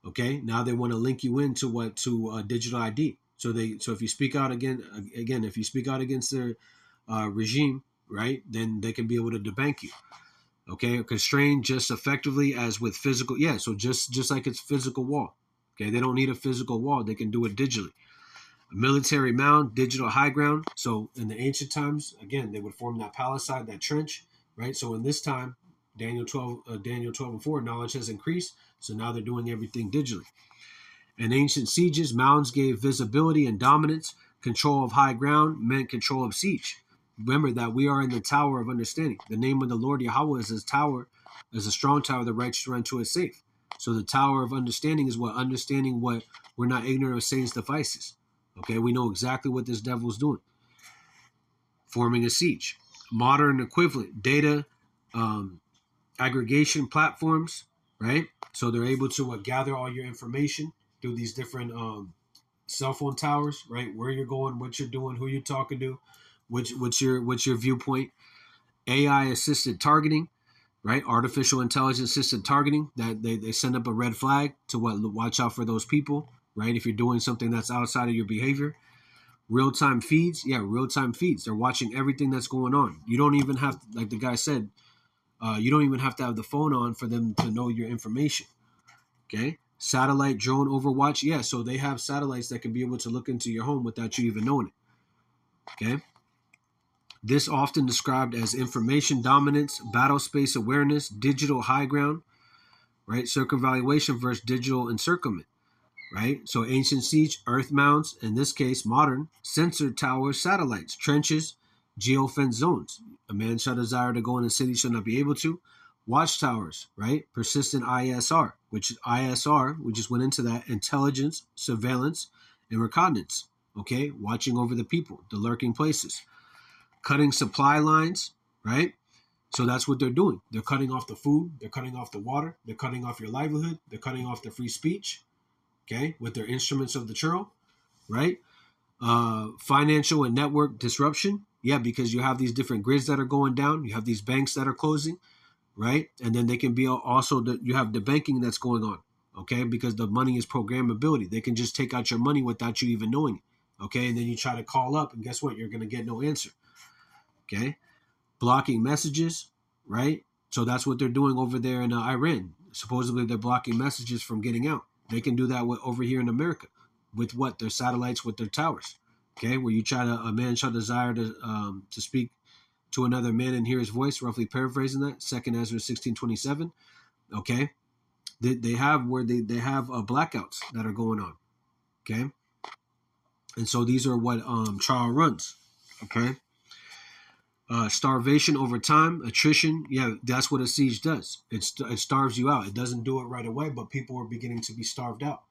Okay, now they want to link you into digital ID. So if you speak out if you speak out against their regime, right, then they can be able to debank you. Okay, constrain just effectively as with physical. Yeah, so just like it's physical wall. Okay, they don't need a physical wall. They can do it digitally. A military mound, digital high ground. So in the ancient times, again, they would form that palisade, that trench, right? So in this time, Daniel 12 and 4, knowledge has increased. So now they're doing everything digitally. In ancient sieges, mounds gave visibility and dominance. Control of high ground meant control of siege. Remember that we are in the tower of understanding. The name of the Lord Yahweh is his tower, is a strong tower. The righteous run to it safe. So the tower of understanding is understanding what we're not ignorant of Satan's devices. Okay, we know exactly what this devil's doing. Forming a siege. Modern equivalent, data aggregation platforms, right? So they're able to gather all your information through these different cell phone towers, right? Where you're going, what you're doing, who you're talking to, what's your viewpoint. AI assisted targeting, right? Artificial intelligence assisted targeting, that they send up a red flag to watch out for those people, right? If you're doing something that's outside of your behavior. Real-time feeds, real-time feeds. They're watching everything that's going on. You don't even have, like the guy said, you don't even have to have the phone on for them to know your information. Okay. Satellite drone overwatch. Yeah. So they have satellites that can be able to look into your home without you even knowing it. Okay. This often described as information dominance, battle space awareness, digital high ground, right? Circumvaluation versus digital encirclement, right? So ancient siege, earth mounds, in this case, modern, sensor towers, satellites, trenches, geofence zones. A man shall desire to go in a city shall not be able to. Watchtowers, right? Persistent ISR, which ISR, we just went into that, intelligence, surveillance, and reconnaissance, okay? Watching over the people, the lurking places. Cutting supply lines, right? So that's what they're doing. They're cutting off the food, they're cutting off the water, they're cutting off your livelihood, they're cutting off the free speech, okay, with their instruments of the Churl, right? Financial and network disruption, yeah, because you have these different grids that are going down, you have these banks that are closing, right? And then they can be also, you have the banking that's going on, okay, because the money is programmability. They can just take out your money without you even knowing it, okay? And then you try to call up, and guess what? You're going to get no answer, okay? Blocking messages, right? So that's what they're doing over there in Iran. Supposedly they're blocking messages from getting out. They can do that over here in America with what? Their satellites, with their towers, okay? Where you try to, a man shall desire to speak to another man and hear his voice, roughly paraphrasing that, 2 Ezra 16:27, okay? They have blackouts that are going on, okay? And so these are what Churl runs, okay? Starvation over time, attrition. Yeah, that's what a siege does. It starves you out. It doesn't do it right away, but people are beginning to be starved out.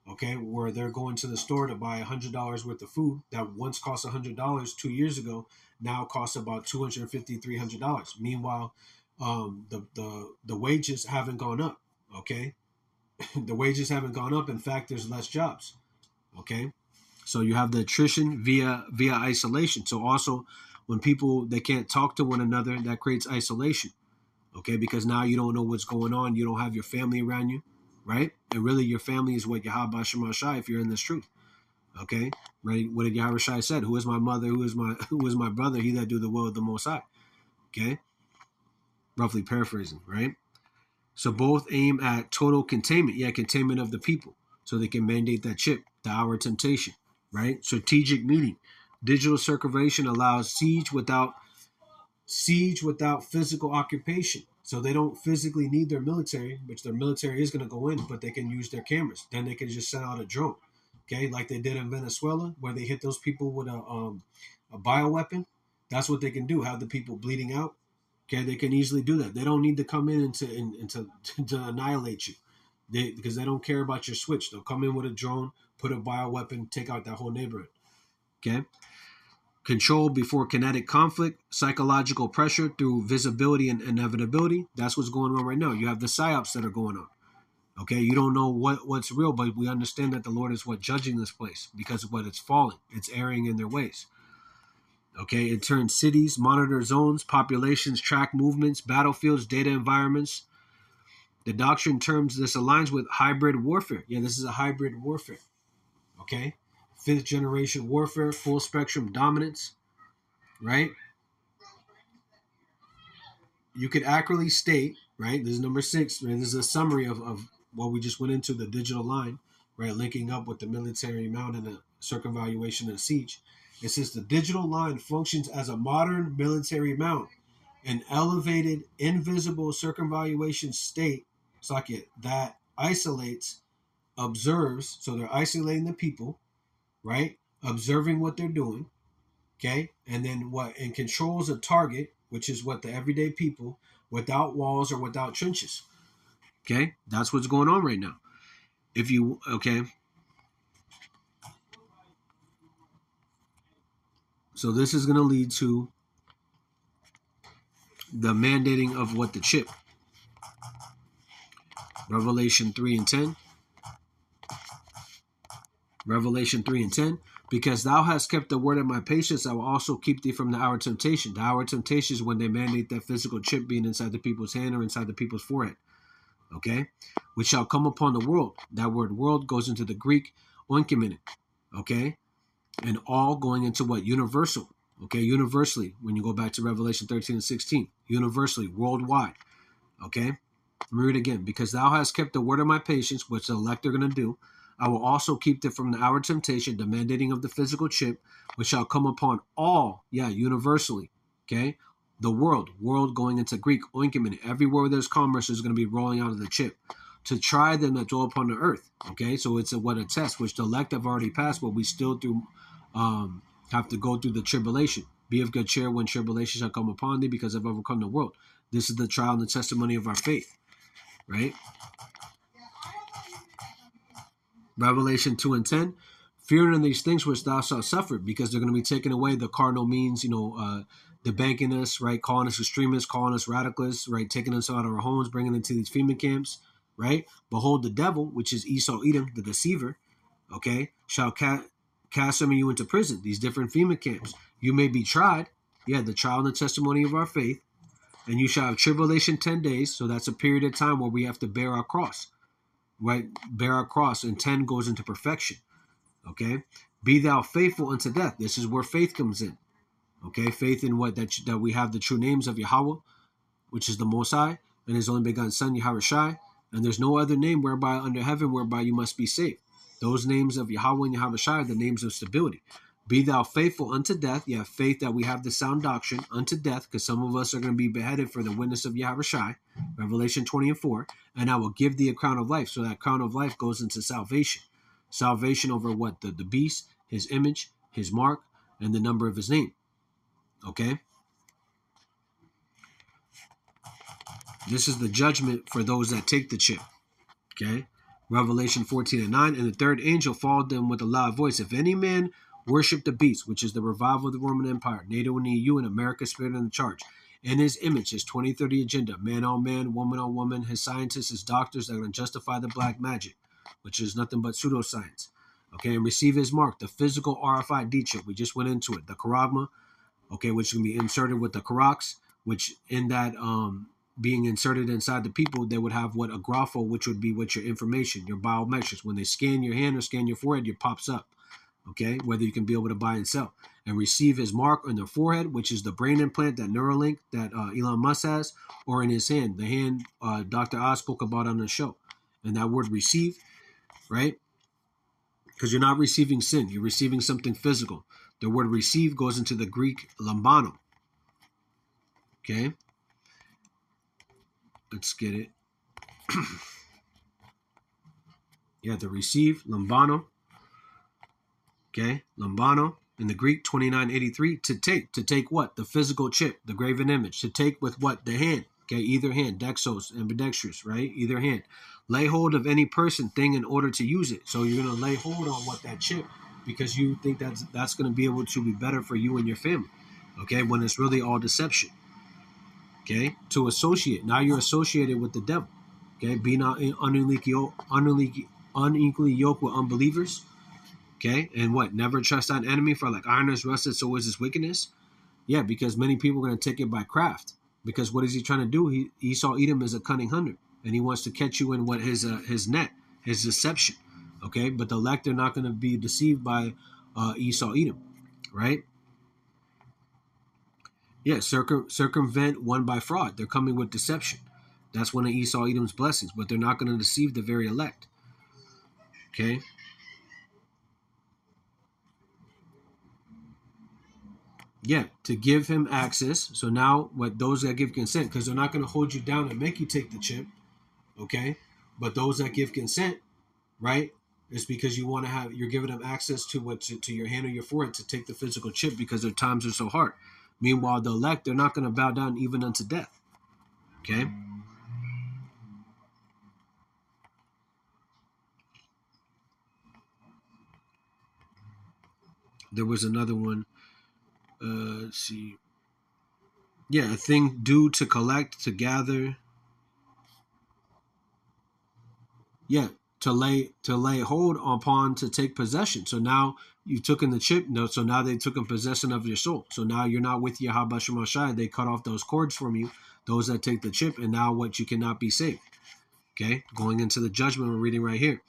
Okay, where they're going to the store to buy $100 worth of food that once cost $100 2 years ago, now costs about $250, $300. Meanwhile, the wages haven't gone up. Okay, the wages haven't gone up. In fact, there's less jobs. Okay, so you have the attrition via isolation. So also, when people, they can't talk to one another, that creates isolation. Okay, because now you don't know what's going on. You don't have your family around you, right? And really, your family is what Yahweh Shema Shai, if you're in this truth. Okay, right? What did Yahweh Shai said? Who is my mother? Who is my brother? He that do the will of the Most High. Okay, roughly paraphrasing, right? So both aim at total containment, containment of the people, so they can mandate that chip, the hour of temptation, right? Strategic meaning. Digital circumvention allows siege without physical occupation. So they don't physically need their military, which their military is going to go in, but they can use their cameras. Then they can just send out a drone, okay, like they did in Venezuela, where they hit those people with a bioweapon. That's what they can do. Have the people bleeding out. Okay, they can easily do that. They don't need to come in to annihilate you, because they don't care about your switch. They'll come in with a drone, put a bioweapon, take out that whole neighborhood. Okay. Control before kinetic conflict, psychological pressure through visibility and inevitability. That's what's going on right now. You have the psyops that are going on. Okay, you don't know what's real, but we understand that the Lord is judging this place because of what it's falling. It's erring in their ways. Okay, it turns cities, monitor zones, populations, track movements, battlefields, data environments. The doctrine terms this aligns with hybrid warfare. Yeah, this is a hybrid warfare. Okay, 5th generation warfare, full spectrum dominance, right? You could accurately state, right? This is number 6. Right? This is a summary of what we just went into, the digital line, right? Linking up with the military mount and the circumvaluation and siege. It says the digital line functions as a modern military mount, an elevated, invisible circumvaluation state socket that isolates, observes. So they're isolating the people, right? Observing what they're doing, okay? And then and controls a target, which is what the everyday people, without walls or without trenches. Okay? That's what's going on right now. Okay. So this is going to lead to the mandating of what the chip. Revelation 3 and 10. Revelation 3 and 10. Because thou hast kept the word of my patience, I will also keep thee from the hour of temptation. The hour of temptation is when they mandate that physical chip being inside the people's hand or inside the people's forehead. Okay? Which shall come upon the world. That word world goes into the Greek oikoumene. Okay? And all going into what? Universal. Okay? Universally. When you go back to Revelation 13 and 16. Universally. Worldwide. Okay? Read it again. Because thou hast kept the word of my patience, which the elect are going to do, I will also keep them from the hour of temptation, the mandating of the physical chip, which shall come upon all, universally, okay? The world going into Greek, oikoumene. Everywhere there's commerce is going to be rolling out of the chip to try them that dwell upon the earth, okay? So it's a test, which the elect have already passed, but we still have to go through the tribulation. Be of good cheer when tribulation shall come upon thee, because I've overcome the world. This is the trial and the testimony of our faith, right? Revelation 2 and 10, fear none of these things which thou shalt suffer, because they're going to be taking away the cardinal means, debanking us, right, calling us extremists, calling us radicalists, right, taking us out of our homes, bringing them to these FEMA camps, right? Behold, the devil, which is Esau Edom, the deceiver, okay, shall cast some of you into prison, these different FEMA camps. You may be tried, the trial and the testimony of our faith, and you shall have tribulation 10 days, so that's a period of time where we have to bear our cross. Right, bear our cross, and 10 goes into perfection. Okay, be thou faithful unto death. This is where faith comes in. Okay, faith in what? That we have the true names of Yahweh, which is the Most High, and His only begotten Son Yahweh Shai, and there's no other name whereby under heaven whereby you must be saved. Those names of Yahweh and Yahweh Shai are the names of stability. Be thou faithful unto death. You have faith that we have the sound doctrine unto death, because some of us are going to be beheaded for the witness of Yahweh Shai, Revelation 20 and 4, and I will give thee a crown of life. So that crown of life goes into salvation. Salvation over what? The beast, his image, his mark, and the number of his name. Okay? This is the judgment for those that take the chip. Okay? Revelation 14 and 9, and the third angel followed them with a loud voice. If any man worship the beast, which is the revival of the Roman Empire, NATO and EU and America spirit in the charge, in his image, his 2030 agenda, man on man, woman on woman, his scientists, his doctors that are going to justify the black magic, which is nothing but pseudoscience. Okay, and receive his mark, the physical RFID chip. We just went into it, the charagma, okay, which can be inserted with the Karax, which in that being inserted inside the people, they would have what? A grapho, which would be what your information, your biometrics. When they scan your hand or scan your forehead, it pops up. Okay, whether you can be able to buy and sell, and receive his mark on their forehead, which is the brain implant, that Neuralink that Elon Musk has, or in his hand, the hand Dr. Oz spoke about on the show. And that word receive, right? Because you're not receiving sin, you're receiving something physical. The word receive goes into the Greek lambano. Okay, let's get it. The receive, lambano. Okay, lambano in the Greek 2983, to take what? The physical chip, the graven image, to take with what? The hand. Okay, either hand, dexos, ambidextrous, right? Either hand. Lay hold of any person, thing in order to use it. So you're going to lay hold on what? That chip, because you think that's going to be able to be better for you and your family. Okay, when it's really all deception. Okay, to associate. Now you're associated with the devil. Okay, be not unequally yoked with unbelievers. Okay, and what? Never trust thine enemy, for like iron is rusted, so is his wickedness. Yeah, because many people are going to take it by craft. Because what is he trying to do? Esau Edom is a cunning hunter, and he wants to catch you in what? His net, his deception. Okay, but the elect are not going to be deceived by Esau Edom, right? Yeah, circumvent one by fraud. They're coming with deception. That's one of Esau Edom's blessings, but they're not going to deceive the very elect. Okay. Yeah, to give him access. So now what? Those that give consent, because they're not going to hold you down and make you take the chip. Okay. But those that give consent, right, is because you're giving them access to to your hand or your forehead to take the physical chip, because their times are so hard. Meanwhile, the elect, they're not going to bow down even unto death. Okay. There was another one. Let's see. Yeah, a thing due to collect, to gather. Yeah, to lay hold upon, to take possession. So now you took in the chip. No, so now they took in possession of your soul. So now you're not with Yahweh Shemashai. They cut off those cords from you, those that take the chip, and now what, you cannot be saved. Okay, going into the judgment we're reading right here,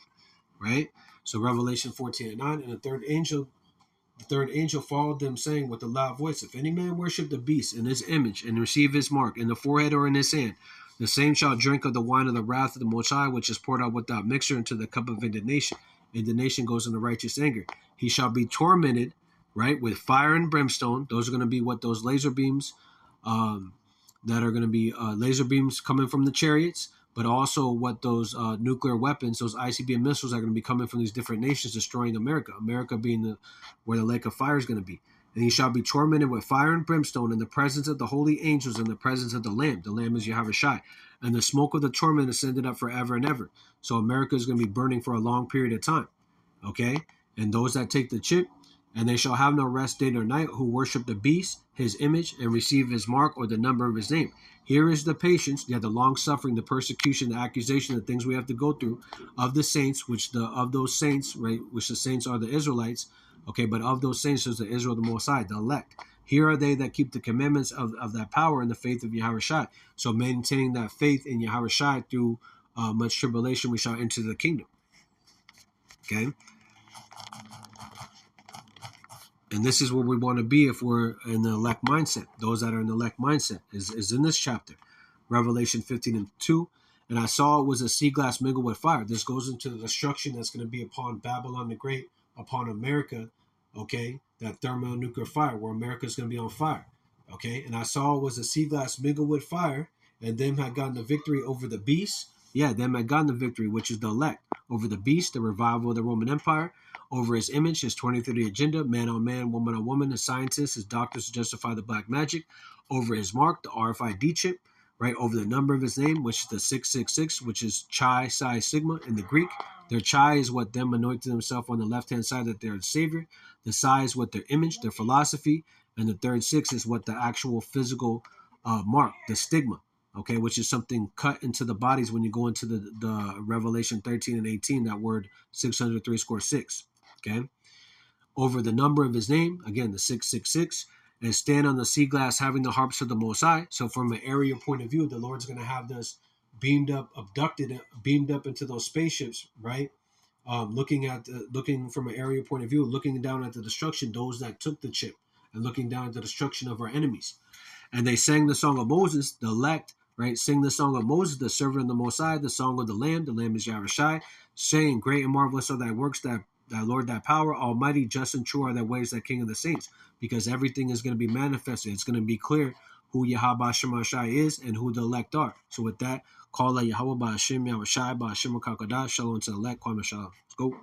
right? So Revelation 14:9, and the third angel followed them, saying with a loud voice, if any man worship the beast in his image and receive his mark in the forehead or in his hand, the same shall drink of the wine of the wrath of the Most High, which is poured out without mixture into the cup of indignation. Indignation goes into righteous anger. He shall be tormented, right, with fire and brimstone. Those are going to be what those laser beams, that are going to be laser beams coming from the chariots, but also what those nuclear weapons, those ICBM missiles, are going to be coming from these different nations, destroying America. America being where the lake of fire is going to be. And he shall be tormented with fire and brimstone in the presence of the holy angels, in the presence of the Lamb. The Lamb is Yahweh Shai. And the smoke of the torment ascended up forever and ever. So America is going to be burning for a long period of time. Okay? And those that take the chip, and they shall have no rest day nor night, who worship the beast, his image, and receive his mark or the number of his name. Here is the patience, the long suffering, the persecution, the accusation, the things we have to go through of the saints, of those saints, right, which the saints are the Israelites. Okay, but of those saints is the Israel, the Most High, the elect. Here are they that keep the commandments of that power and the faith of Yahweh Shai. So maintaining that faith in Yahweh Shai through much tribulation, we shall enter the kingdom. Okay? And this is where we want to be if we're in the elect mindset. Those that are in the elect mindset is in this chapter. Revelation 15:2. And I saw it was a sea glass mingled with fire. This goes into the destruction that's going to be upon Babylon the Great, upon America, okay? That thermonuclear fire, where America is going to be on fire, okay? And I saw it was a sea glass mingled with fire, and them had gotten the victory over the beast. Yeah, them had gotten the victory, which is the elect, over the beast, the revival of the Roman Empire, over his image, his 2030 agenda, man on man, woman on woman, his scientists, his doctors to justify the black magic, over his mark, the RFID chip, right, over the number of his name, which is the 666, which is Chi, Psi, Sigma in the Greek. Their Chi is what them anointed themselves on the left-hand side that they're the Savior. The Psi is what their image, their philosophy, and the third six is what the actual physical mark, the stigma, okay, which is something cut into the bodies when you go into the Revelation 13 and 18, that word 603, okay, over the number of his name, again, the 666, and stand on the sea glass having the harps of the Most High. So from an area point of view, the Lord's going to have this beamed up into those spaceships, right? Looking from an area point of view, looking down at the destruction, those that took the chip, and looking down at the destruction of our enemies. And they sang the song of Moses, the elect, right? Sing the song of Moses, the servant of the Most High, the song of the Lamb is Yahweh Shai, saying, great and marvelous are thy works, that Lord, that power, almighty, just and true are thy ways, that King of the saints. Because everything is going to be manifested. It's going to be clear who Yahweh Shemashai is and who the elect are. So with that, call Yahweh Ba'ashem Yahweh Shai Ba'ashem Kakadash. Shalom to the elect. Kwame Shalom. Let's go.